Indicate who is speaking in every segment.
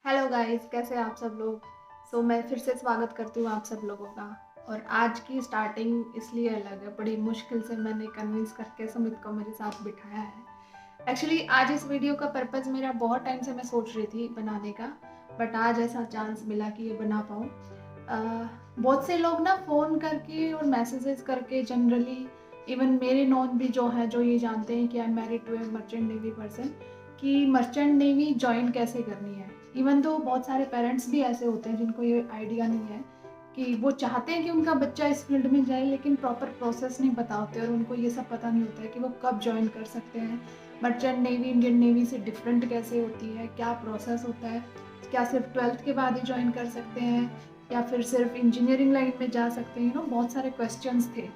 Speaker 1: Hello guys, कैसे हैं आप सब लोग। मैं फिर से स्वागत करती हूँ आप सब लोगों का। और आज की स्टार्टिंग इसलिए अलग है, बड़ी मुश्किल से मैंने कन्विंस करके सुमित को मेरे साथ बिठाया है। एक्चुअली आज इस वीडियो का पर्पज़ मेरा बहुत टाइम से मैं सोच रही थी बनाने का, बट आज ऐसा चांस मिला कि ये बना पाऊँ। बहुत से लोग ना फ़ोन करके और मैसेजेस करके जनरली, इवन मेरे नॉन भी जो हैं जो ये जानते हैं कि I am married to a merchant navy person, कि मर्चेंट नेवी ज्वाइन कैसे करनी है। इवन तो बहुत सारे पेरेंट्स भी ऐसे होते हैं जिनको ये आइडिया नहीं है कि वो चाहते हैं कि उनका बच्चा इस फील्ड में जाए, लेकिन प्रॉपर प्रोसेस नहीं पता होते और उनको ये सब पता नहीं होता है कि वो कब ज्वाइन कर सकते हैं। मर्चेंट नेवी इंडियन नेवी से डिफरेंट कैसे होती है, क्या प्रोसेस होता है, क्या सिर्फ 12th के बाद ही ज्वाइन कर सकते हैं या फिर सिर्फ इंजीनियरिंग लाइन में जा सकते हैं। बहुत सारे क्वेश्चंस थे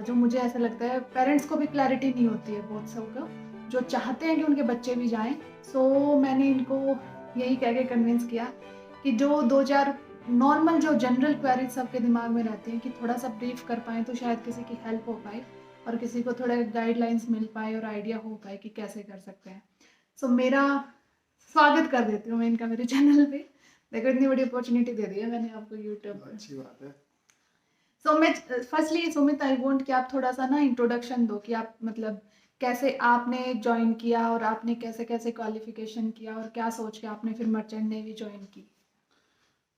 Speaker 1: जो मुझे ऐसा लगता है पेरेंट्स को भी क्लैरिटी नहीं होती है बहुत सबको, जो चाहते हैं कि उनके बच्चे भी जाएं। मैंने इनको यही कह के कन्विंस किया कि जो दो चार नॉर्मल जो जनरल क्वेरीज सबके दिमाग में रहती हैं कि थोड़ा सा ब्रीफ कर पाएँ तो शायद किसी की हेल्प हो पाए और किसी को थोड़े गाइडलाइंस मिल पाए और आइडिया हो पाए कि कैसे कर सकते हैं। मेरा स्वागत कर देती हूँ मैं इनका मेरे चैनल पे। देखो, इतनी बड़ी अपॉर्चुनिटी दे दी है मैंने आपको यूट्यूब पे।
Speaker 2: अच्छी बात है।
Speaker 1: मैं फर्स्टली सुमित, आई वांट कि आप थोड़ा सा ना इंट्रोडक्शन दो कि आप मतलब कैसे आपने ज्वाइन किया और आपने कैसे कैसे क्वालिफिकेशन किया और क्या सोच के आपने फिर मर्चेंट नेवी ज्वाइन की।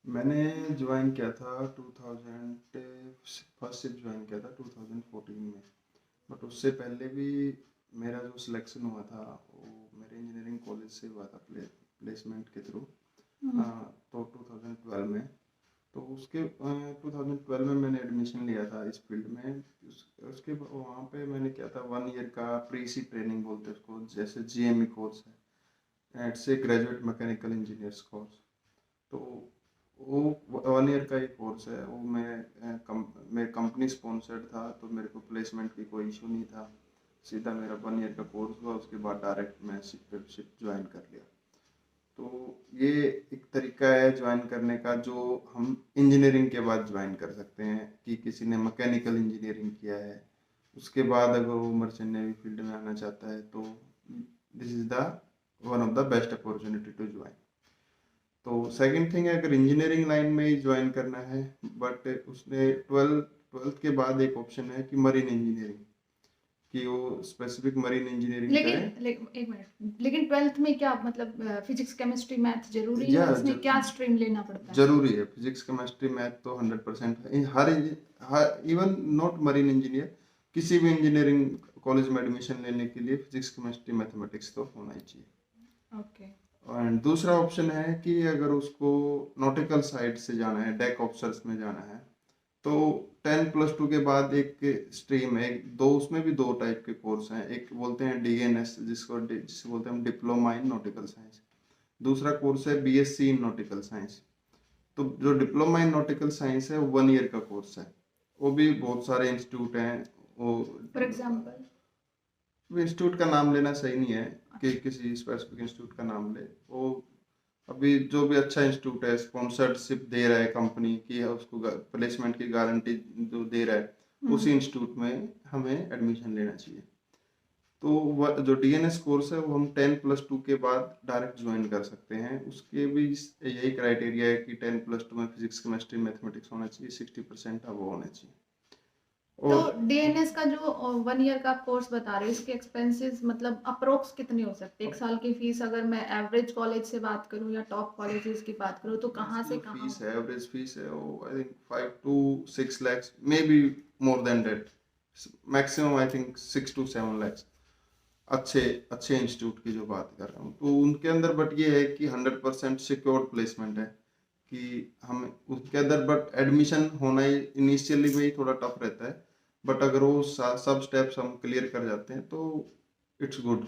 Speaker 2: मैंने ज्वाइन किया था 2000 फर्स्ट शिफ्ट ज्वाइन किया था 2014 में। बट उससे पहले भी मेरा जो सिलेक्शन हुआ था वो मेरे इंजीनियरिंग कॉलेज से हुआ था, प्लेसमेंट के थ्रू। तो 2012 में, तो उसके 2012 में मैंने एडमिशन लिया था इस फील्ड में। उसके वहाँ पे मैंने किया था 1 ईयर का प्री सी ट्रेनिंग बोलते हैं उसको, जैसे जीएमई कोर्स है, एट्स ए ग्रेजुएट मैकेनिकल इंजीनियर्स कोर्स। तो वो 1 ईयर का ही कोर्स है। वो मैं कंपनी स्पॉन्सर्ड था, तो मेरे को प्लेसमेंट की कोई इशू नहीं था। सीधा मेरा 1 ईयर का कोर्स हुआ, उसके बाद डायरेक्ट मैं शिप ज्वाइन कर लिया। तो ये एक तरीका है ज्वाइन करने का जो हम इंजीनियरिंग के बाद ज्वाइन कर सकते हैं, कि किसी ने मैकेनिकल इंजीनियरिंग किया है, उसके बाद अगर वो मर्चेंट नेवी फील्ड में आना चाहता है तो this is the one of the best opportunity to join. तो सेकंड थिंग है, अगर इंजीनियरिंग लाइन में ही ज्वाइन करना है, बट उसने ट्वेल्थ के बाद एक ऑप्शन है कि मरीन इंजीनियरिंग, कि वो स्पेसिफिक मरीन इंजीनियरिंग करें।
Speaker 1: एक मिनट, लेकिन 12th में क्या मतलब फिजिक्स केमिस्ट्री मैथ जरूरी है
Speaker 2: या
Speaker 1: और इसमें क्या स्ट्रीम लेना पड़ता है?
Speaker 2: जरूरी है, फिजिक्स केमिस्ट्री मैथ तो 100% है। Her even not marine engineer, किसी भी इंजीनियरिंग कॉलेज में एडमिशन लेने के लिए फिजिक्स केमिस्ट्री मैथमेटिक्स तो होना ही चाहिए।
Speaker 1: ओके।
Speaker 2: एंड दूसरा ऑप्शन है कि अगर उसको नॉटिकल साइड से जाना है, डेक ऑफिसर्स में जाना है, तो 10+2 के बाद एक स्ट्रीम है, दो उसमें भी दो टाइप के कोर्स हैं। एक बोलते हैं डीएनएस, जिसे बोलते हैं डिप्लोमा इन नॉटिकल साइंस। दूसरा कोर्स है बीएससी इन नॉटिकल साइंस। तो जो डिप्लोमा इन नॉटिकल साइंस है वो 1 ईयर का कोर्स है। वो भी बहुत सारे इंस्टीट्यूट हैं। वो
Speaker 1: फॉर एग्जांपल?
Speaker 2: इंस्टीट्यूट का नाम लेना सही नहीं है कि
Speaker 1: अच्छा।
Speaker 2: किसी स्पेसिफिक इंस्टीट्यूट का नाम ले। वो अभी जो भी अच्छा इंस्टीट्यूट है, स्पॉन्सरशिप दे रहा है कंपनी की, उसको प्लेसमेंट की गारंटी जो दे रहा है, उसी इंस्टीट्यूट में हमें एडमिशन लेना चाहिए। तो जो डीएनएस कोर्स है वो हम 10+2 के बाद डायरेक्ट ज्वाइन कर सकते हैं। उसके भी यही क्राइटेरिया है कि 10+2 में फिजिक्स केमिस्ट्री मैथमेटिक्स होना चाहिए, 60% अब वो होना चाहिए।
Speaker 1: तो
Speaker 2: और
Speaker 1: डीएनएस का जो 1 ईयर का कोर्स बता रहे हो, इसके एक्सपेंसेस मतलब अप्रोक्स कितने हो सकते हैं? एक साल की फीस अगर मैं एवरेज कॉलेज से बात करूं या टॉप कॉलेजेस की बात करूं तो कहाँ
Speaker 2: इसकी
Speaker 1: से
Speaker 2: जो
Speaker 1: कहाँ
Speaker 2: फीस
Speaker 1: हो?
Speaker 2: है, एवरेज फीस है वो I think 5 to 6 lakhs, may be more than that. Maximum I think 6 to 7 lakhs। अच्छे अच्छे इंस्टीट्यूट की जो बात कर रहा हूँ, तो उनके अंदर बट ये है कि 100% सिक्योर प्लेसमेंट है कि हम उसके अंदर, बट एडमिशन होना ही इनिशियली में ही थोड़ा टफ रहता है। बट अगर वो सब स्टेप्स हम क्लियर कर जाते हैं तो इट्स गुड।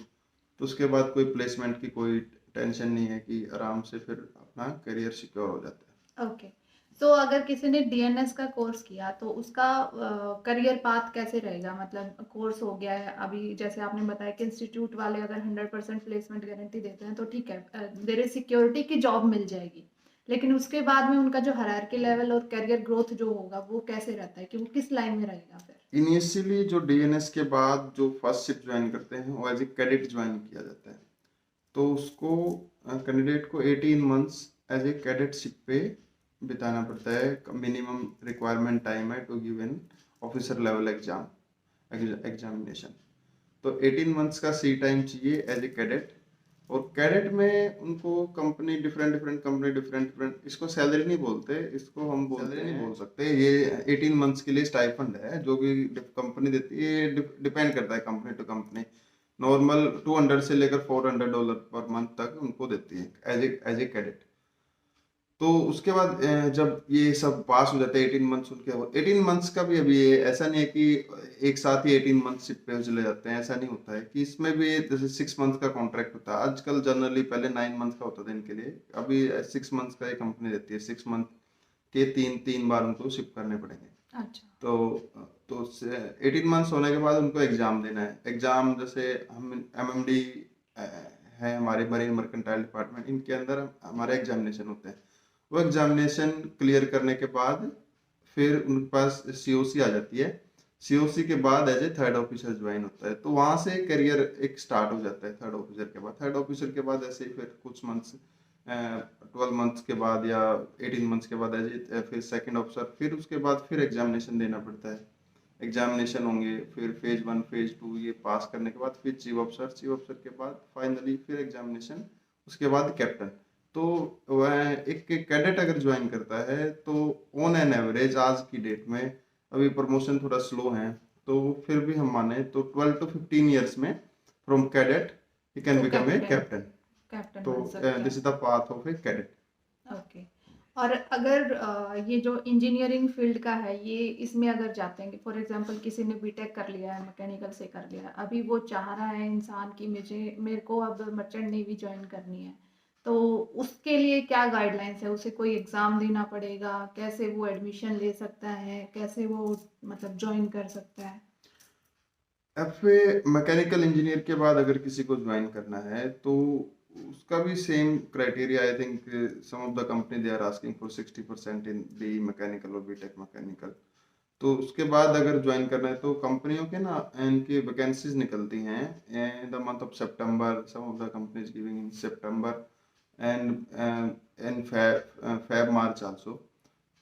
Speaker 2: तो उसके बाद कोई प्लेसमेंट की कोई टेंशन नहीं है, कि आराम से फिर अपना करियर सिक्योर हो जाता है।
Speaker 1: ओके। अगर किसी ने डीएनएस का कोर्स किया तो उसका करियर पाथ कैसे रहेगा? मतलब कोर्स हो गया है अभी, जैसे आपने बताया कि इंस्टीट्यूट वाले अगर 100% प्लेसमेंट गारंटी देते हैं तो ठीक है, देयर इज सिक्योरिटी की जॉब मिल जाएगी। लेकिन उसके बाद में उनका जो हायरार्की लेवल और करियर ग्रोथ जो होगा वो कैसे रहता है, कि वो किस लाइन में रहेगा फिर?
Speaker 2: इनिशियली जो डीएनएस के बाद जो फर्स्ट शिफ्ट ज्वाइन करते हैं वो एज ए कैडेट ज्वाइन किया जाता है। तो उसको कैंडिडेट को 18 मंथ्स एज ए कैडेटशिप पे बिताना पड़ता है। मिनिमम रिक्वायरमेंट टाइम है to give an officer level examination. तो 18 मंथ्स का सी टाइम चाहिए एज ए कैडेट। और कैडेट में उनको कंपनी डिफरेंट कंपनी डिफरेंट, इसको सैलरी नहीं बोलते, इसको हम सैलरी नहीं बोल सकते। ये 18 मंथ्स के लिए स्टाइफंड है जो कि कंपनी देती है। ये डिपेंड करता है कंपनी टू कंपनी। नॉर्मल 200 से लेकर $400 पर मंथ तक उनको देती है एज ए कैडेट। तो उसके बाद जब ये सब पास हो जाते हैं 18 मंथ्स उनके, 18 मंथ्स का भी अभी ऐसा नहीं है कि एक साथ ही 18 मंथ्स पे चले जाते हैं, ऐसा नहीं होता है कि इसमें भी जैसे 6 मंथ का कॉन्ट्रैक्ट होता है आजकल। जनरली पहले 9 मंथ का होता था इनके लिए, अभी 6 मंथ्स का ये कंपनी देती है। 6 मंथ के तीन बार उनको शिप करने पड़ेंगे।
Speaker 1: अच्छा।
Speaker 2: तो 18 मंथ्स होने के बाद उनको एग्जाम देना है। एग्जाम जैसे हम MMD है हमारे मरीन मर्केंटाइल डिपार्टमेंट, इनके अंदर हमारे एग्जामिनेशन होते हैं। वो एग्जामिनेशन क्लियर करने के बाद फिर उनके पास COC आ जाती है। COC के बाद as a third officer join होता है। तो वहां से करियर एक स्टार्ट हो जाता है थर्ड ऑफिसर के बाद। थर्ड ऑफिसर के बाद ऐसे ही फिर कुछ मंथ्स 12 मंथ्स के बाद या 18 मंथ्स के बाद ऐसे फिर सेकंड ऑफिसर, फिर उसके बाद फिर एग्जामिनेशन देना पड़ता है। एग्जामिनेशन होंगे, फिर फेज 1 फेज 2 ये पास करने के बाद फिर चीफ ऑफिसर के बाद फाइनली फिर एग्जामिनेशन, उसके बाद कैप्टन। तो वह एक कैडेट अगर ज्वाइन करता है तो ऑन एन एवरेज आज की डेट में, अभी प्रमोशन थोड़ा स्लो है तो फिर भी हम माने तो 12 to 15 ईयर्स में फ्रॉम कैडेट ही कैन
Speaker 1: तो
Speaker 2: बिकम ए
Speaker 1: कैप्टन
Speaker 2: कैप्टन।
Speaker 1: बन
Speaker 2: तो
Speaker 1: सकते
Speaker 2: दिस
Speaker 1: हैं।
Speaker 2: Is the path of A cadet.
Speaker 1: Okay. और अगर ये जो इंजीनियरिंग फील्ड का है, ये इसमें अगर जाते हैं, फॉर एग्जांपल किसी ने बीटेक कर लिया है, मैकेनिकल से कर लिया है, अभी वो चाह रहा है इंसान कि मेरे को अब मर्चेंट नेवी ज्वाइन करनी है, तो उसके लिए क्या गाइडलाइंस है? उसे कोई एग्जाम देना पड़ेगा? कैसे वो एडमिशन ले सकता है? कैसे वो मतलब ज्वाइन कर सकता है?
Speaker 2: FA मैकेनिकल इंजीनियर के बाद अगर किसी को ज्वाइन करना है तो उसका भी same criteria. I think some of the company they are asking for 60% in B mechanical और बीटेक मैकेनिकल। तो उसके बाद अगर ज्वाइन करना है तो कंपनियों के ना इनकी वैकेंसीज निकलती हैं in the month of September. Some of the companies giving in September and in Feb March also.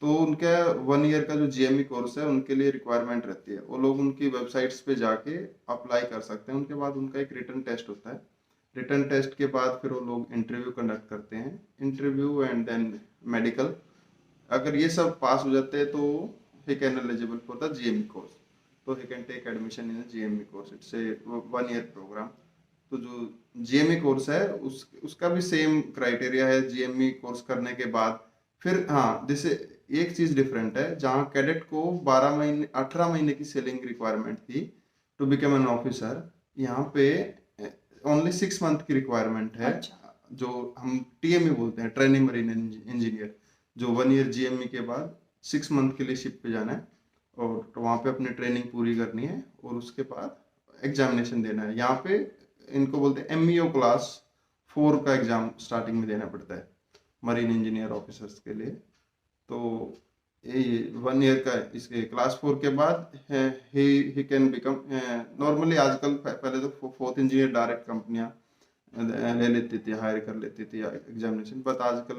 Speaker 2: तो उनका 1 ईयर का जो GME कोर्स है उनके लिए रिक्वायरमेंट रहती है। वो लोग उनकी वेबसाइट्स पे जाके अप्लाई कर सकते हैं। उनके बाद उनका एक रिटन टेस्ट होता है। रिटन टेस्ट के बाद फिर वो लोग इंटरव्यू कंडक्ट करते हैं, इंटरव्यू एंड देन मेडिकल। अगर ये सब पास हो जाते हैं तो he can eligible for the GME course. तो he can take admission in a GME course. It's a 1 year program. तो जो GME कोर्स है उसका भी सेम क्राइटेरिया है। GME कोर्स करने के बाद फिर हाँ, जैसे एक चीज डिफरेंट है, जहाँ कैडेट को 18 महीने की सेलिंग रिक्वायरमेंट थी टू बिकम एन ऑफिसर, यहाँ पे ओनली 6 मंथ की रिक्वायरमेंट है।
Speaker 1: अच्छा।
Speaker 2: जो हम TME बोलते हैं, ट्रेनिंग मरीन इंजीनियर, जो 1 ईयर GME के बाद 6 मंथ के लिए शिप पे जाना है और वहाँ पे अपनी ट्रेनिंग पूरी करनी है और उसके बाद एग्जामिनेशन देना है। यहाँ पे इनको बोलते हैं MEO क्लास 4 का एग्जाम स्टार्टिंग में देना पड़ता है मरीन इंजीनियर ऑफिसर्स के लिए। तो ये 1 ईयर का इसके क्लास 4 के बाद ही कैन बिकम नॉर्मली आजकल पहले तो 4th इंजीनियर डायरेक्ट कंपनियां ले लेती थी, हायर कर लेती थी एग्जामिनेशन। बट आजकल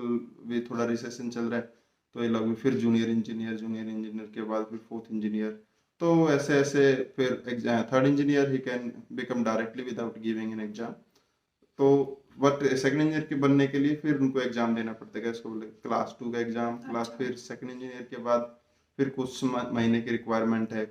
Speaker 2: भी थोड़ा रिसेशन चल रहा है तो ये लोग फिर जूनियर इंजीनियर के बाद फिर 4th इंजीनियर। तो ऐसे ऐसे फिर 3rd engineer he can become directly without giving an exam. तो बट सेकंड इंजीनियर के बनने के लिए फिर उनको एग्जाम देना पड़ता है, इसको बोले क्लास 2 का एग्जाम। क्लास
Speaker 1: अच्छा।
Speaker 2: फिर सेकंड इंजीनियर के बाद फिर कुछ महीने की रिक्वायरमेंट है,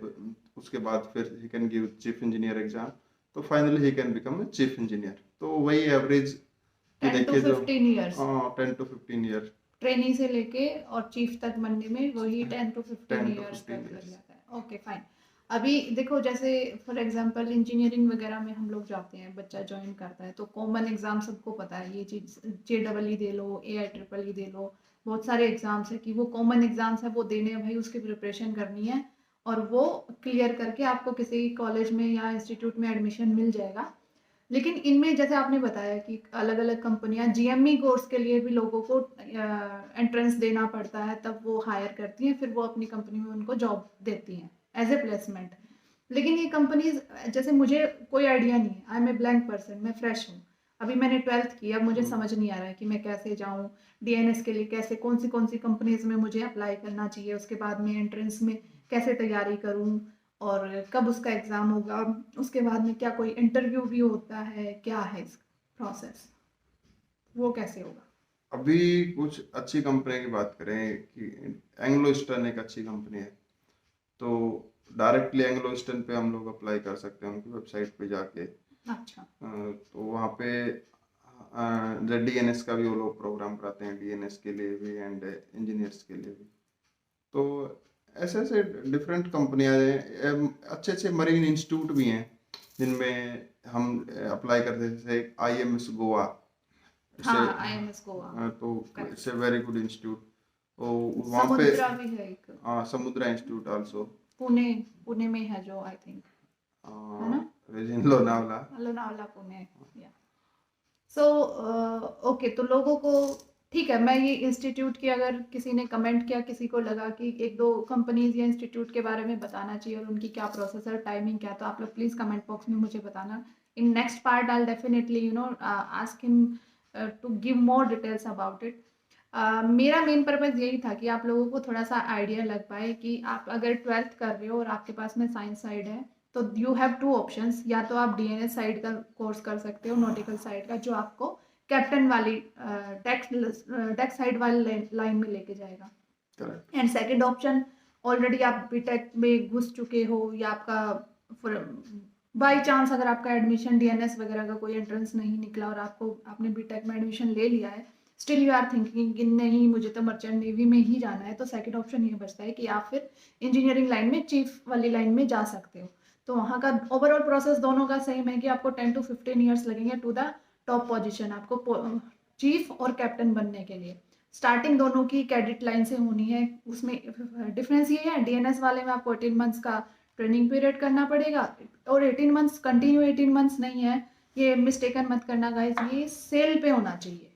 Speaker 2: उसके बाद फिर he can give chief engineer exam. तो finally he can become chief engineer. तो वही एवरेज की
Speaker 1: 10 to
Speaker 2: देखिए जो
Speaker 1: 15 ईयर्स
Speaker 2: 10 to 15 ईयर
Speaker 1: ट्रेनी से लेके और चीफ तक बनने में वही 10 to 15
Speaker 2: 10 to
Speaker 1: ईयर्स
Speaker 2: 15
Speaker 1: तक लग
Speaker 2: years।
Speaker 1: जाता है। Okay fine. अभी देखो, जैसे फॉर एग्जांपल इंजीनियरिंग वगैरह में हम लोग जाते हैं, बच्चा ज्वाइन करता है तो कॉमन एग्जाम सबको पता है, ये चीज़ JEE दे लो, AIEEE दे लो, बहुत सारे एग्जाम्स है कि वो कॉमन एग्जाम्स है, वो देने हैं भाई, उसकी प्रिपरेशन करनी है और वो क्लियर करके आपको किसी कॉलेज में या इंस्टीट्यूट में एडमिशन मिल जाएगा। लेकिन इनमें जैसे आपने बताया कि अलग अलग कंपनियां GME कोर्स के लिए भी लोगों को एंट्रेंस देना पड़ता है, तब वो हायर करती हैं, फिर वो अपनी कंपनी में उनको जॉब देती हैं एज ए प्लेसमेंट। लेकिन ये कंपनीज, जैसे मुझे कोई आइडिया नहीं है, I am a blank person, मैं फ्रेश हूँ, अभी मैंने 12th की, अब मुझे
Speaker 2: हम्म,
Speaker 1: समझ नहीं आ रहा है कि मैं कैसे जाऊँ डीएनएस के लिए, कैसे कौन सी कंपनीज में मुझे अप्लाई करना चाहिए, उसके बाद में एंट्रेंस में कैसे तैयारी करूँ और कब उसका एग्ज़ाम होगा, उसके बाद में क्या कोई इंटरव्यू भी होता है, क्या है इस प्रोसेस, वो कैसे होगा?
Speaker 2: अभी कुछ अच्छी कंपनी की बात करें कि एंग्लो ईस्टर्न एक अच्छी कंपनी है, तो डायरेक्टली एंग्लो ईस्टर्न पे हम लोग अप्लाई कर सकते हैं उनकी वेबसाइट पे जाके।
Speaker 1: अच्छा।
Speaker 2: तो वहाँ पे डीएनएस का भी वो लोग प्रोग्राम कराते हैं, डीएनएस के लिए भी एंड इंजीनियर्स के लिए भी। तो ऐसे ऐसे डिफरेंट कंपनियां हैं, अच्छे अच्छे मरीन इंस्टीट्यूट भी हैं जिनमें हम अप्लाई करते थे, जैसे आईएमएस गोवा से।
Speaker 1: हाँ, आईएमएस गोवा।
Speaker 2: तो it's
Speaker 1: correct.
Speaker 2: A very good institute. तो वहाँ पे
Speaker 1: समुद्रा भी है एक,
Speaker 2: समुद्रा इंस्टीट्यूट आल्सो,
Speaker 1: पुणे, पुणे में है जो, आई थिंक, है ना?
Speaker 2: रेजिन लोनावला।
Speaker 1: लोनावला, पुणे, या। सो ओके, तो लोगों को ठीक है, मैं ये इंस्टीट्यूट की, अगर किसी ने कमेंट किया, किसी को लगा कि एक दो कंपनीज या इंस्टीट्यूट के बारे में बताना चाहिए और उनकी क्या प्रोसेस है, टाइमिंग क्या है, तो आप लोग प्लीज़ कमेंट बॉक्स में मुझे बताना। In next part I definitely ask him to give more details about it. मेरा मेन पर्पज़ यही था कि आप लोगों को थोड़ा सा आइडिया लग पाए कि आप अगर 12th कर रहे हो और आपके पास में साइंस साइड है, तो यू हैव टू ऑप्शंस, या तो आप डीएनएस साइड का कोर्स कर सकते हो, नॉटिकल साइड का, जो आपको कैप्टन वाली डेक साइड वाली लाइन में लेके जाएगा।
Speaker 2: Correct.
Speaker 1: And second option, already आप बीटेक में घुस चुके हो, या आपका बाई चांस अगर आपका एडमिशन डीएनएस वगैरह का कोई एंट्रेंस नहीं निकला और आपने बीटेक में एडमिशन ले लिया है, स्टिल यू आर थिंकिंग कि नहीं मुझे तो मर्चेंट नेवी में ही जाना है, तो सेकंड ऑप्शन ये बचता है कि आप फिर इंजीनियरिंग लाइन में, चीफ वाली लाइन में जा सकते हो। तो वहाँ का ओवरऑल प्रोसेस दोनों का सेम है कि आपको 10 to 15 ईयर्स लगेंगे टू द टॉप पोजिशन, आपको चीफ और कैप्टन बनने के लिए। स्टार्टिंग दोनों की कैडेट लाइन से होनी है। उसमें डिफरेंस ये है, डीएनएस वाले में आपको 18 मंथ्स का ट्रेनिंग पीरियड करना पड़ेगा, और 18 मंथ्स कंटिन्यू 18 मंथ्स नहीं है, ये मिस्टेकन मत करना गाइस, ये सेल पे होना चाहिए।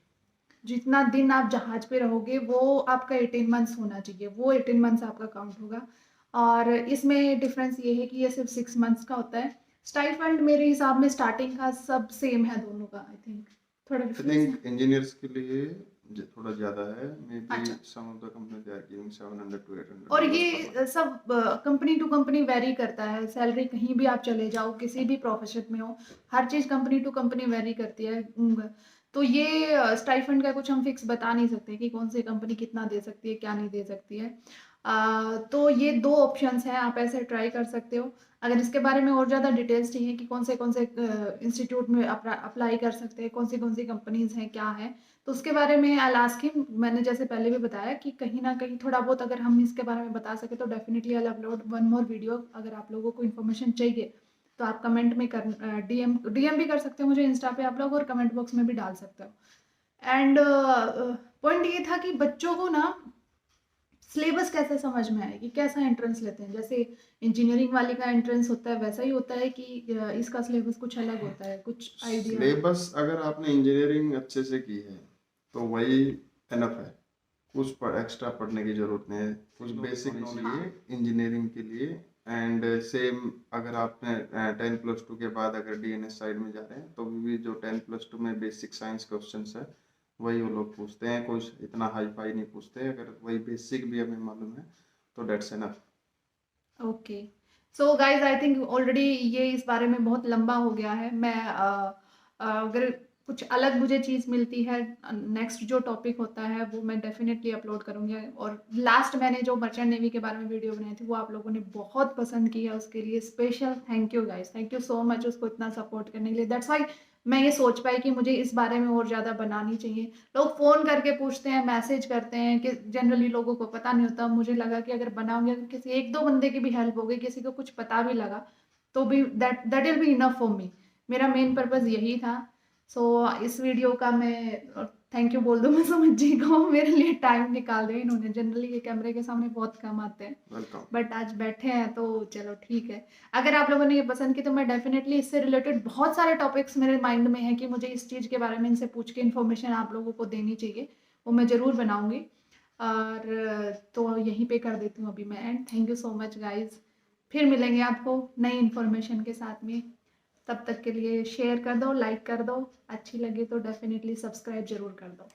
Speaker 1: जितना दिन आप जहाज पे रहोगे वो आपका 18 मंथ्स होना चाहिए, वो 18 मंथ्स आपका काउंट होगा। और इसमें डिफरेंस ये है कि ये सिर्फ 6 मंथ्स का होता है। स्टाइफंड मेरे हिसाब में स्टार्टिंग का सब सेम है दोनों का, आई थिंक थोड़ा
Speaker 2: आई
Speaker 1: डिफरेंस है।
Speaker 2: थिंक इंजीनियर्स के लिए थोड़ा ज़्यादा है, मे बी
Speaker 1: अच्छा।
Speaker 2: Some of the company they are giving
Speaker 1: और
Speaker 2: $700 to $800 पर
Speaker 1: ये
Speaker 2: मंथ।
Speaker 1: सब कंपनी टू कंपनी वेरी करता है, सैलरी कहीं भी आप चले जाओ, किसी भी प्रोफेशन में हो, हर चीज़ कंपनी टू कंपनी वेरी करती है। तो ये स्टाइफंड का कुछ हम फिक्स बता नहीं सकते कि कौन सी कंपनी कितना दे सकती है, क्या नहीं दे सकती है। तो ये दो ऑप्शंस हैं, आप ऐसे ट्राई कर सकते हो। अगर इसके बारे में और ज़्यादा डिटेल्स चाहिए कि कौन से इंस्टीट्यूट में अप्लाई कर सकते हैं, कौन सी कंपनीज हैं, क्या है, तो उसके बारे में आई आस्क हिम। मैंने जैसे पहले भी बताया कि कहीं ना कहीं थोड़ा बहुत अगर हम इसके बारे में बता सके तो definitely I upload one more video. अगर आप लोगों को इन्फॉर्मेशन चाहिए तो आप कमेंट में कर डीएम भी कर सकते हो मुझे इंस्टा पे आप लोग, और कमेंट बॉक्स में भी डाल सकते हो। एंड पॉइंट ये था कि बच्चों को ना सिलेबस कैसे समझ में आए कि कैसा एंट्रेंस लेते हैं, जैसे इंजीनियरिंग वाले का एंट्रेंस होता है वैसा ही होता है कि इसका सिलेबस कुछ अलग होता है, कुछ आइडिया?
Speaker 2: सिलेबस अगर आपने इंजीनियरिंग अच्छे से की है तो वही एनफ है, कुछ एक्स्ट्रा पढ़ने की जरूरत नहीं है, कुछ बेसिक नॉलेज चाहिए इंजीनियरिंग के लिए। एंड सेम अगर आपने 10+2 के बाद अगर डीएनएस साइड में जा रहे हैं तो भी जो 10+2 में बेसिक साइंस क्वेश्चंस है वही वो लोग पूछते हैं, कुछ इतना हाई फाई नहीं पूछते, अगर वही बेसिक भी हमें मालूम है तो that's enough.
Speaker 1: Okay. So guys I think already ये इस बारे में बहुत लंबा हो गया है। मैं अगर कुछ अलग मुझे चीज़ मिलती है, नेक्स्ट जो टॉपिक होता है वो मैं डेफिनेटली अपलोड करूँगी। और लास्ट मैंने जो मर्चेंट नेवी के बारे में वीडियो बनाई थी वो आप लोगों ने बहुत पसंद की है, उसके लिए special thank you guys, thank you so much उसको इतना सपोर्ट करने के लिए। दैट्स वाई मैं ये सोच पाई कि मुझे इस बारे में और ज़्यादा बनानी चाहिए। लोग फ़ोन करके पूछते हैं, मैसेज करते हैं, कि जनरली लोगों को पता नहीं होता। मुझे लगा कि अगर बनाऊंगी, अगर किसी एक दो बंदे की भी हेल्प हो गई, किसी को कुछ पता भी लगा, तो भी that that will be enough for me. मेरा मेन पर्पज़ यही था। सो इस वीडियो का मैं थैंक यू बोल दूँ, मैं समझ जी को मेरे लिए टाइम निकाल दिया इन्होंने। जनरली ये कैमरे के सामने बहुत कम आते हैं,
Speaker 2: वेलकम।
Speaker 1: बट आज बैठे हैं तो चलो ठीक है। अगर आप लोगों ने ये पसंद की तो मैं डेफिनेटली इससे रिलेटेड बहुत सारे टॉपिक्स मेरे माइंड में है कि मुझे इस चीज़ के बारे में इनसे पूछ के इन्फॉर्मेशन आप लोगों को देनी चाहिए, वो मैं ज़रूर बनाऊंगी। और तो यहीं पे कर देती हूँ अभी मैं and. Thank you so much guys, फिर मिलेंगे आपको नई इन्फॉर्मेशन के साथ में। तब तक के लिए शेयर कर दो, लाइक कर दो, अच्छी लगी तो डेफिनेटली सब्सक्राइब जरूर कर दो।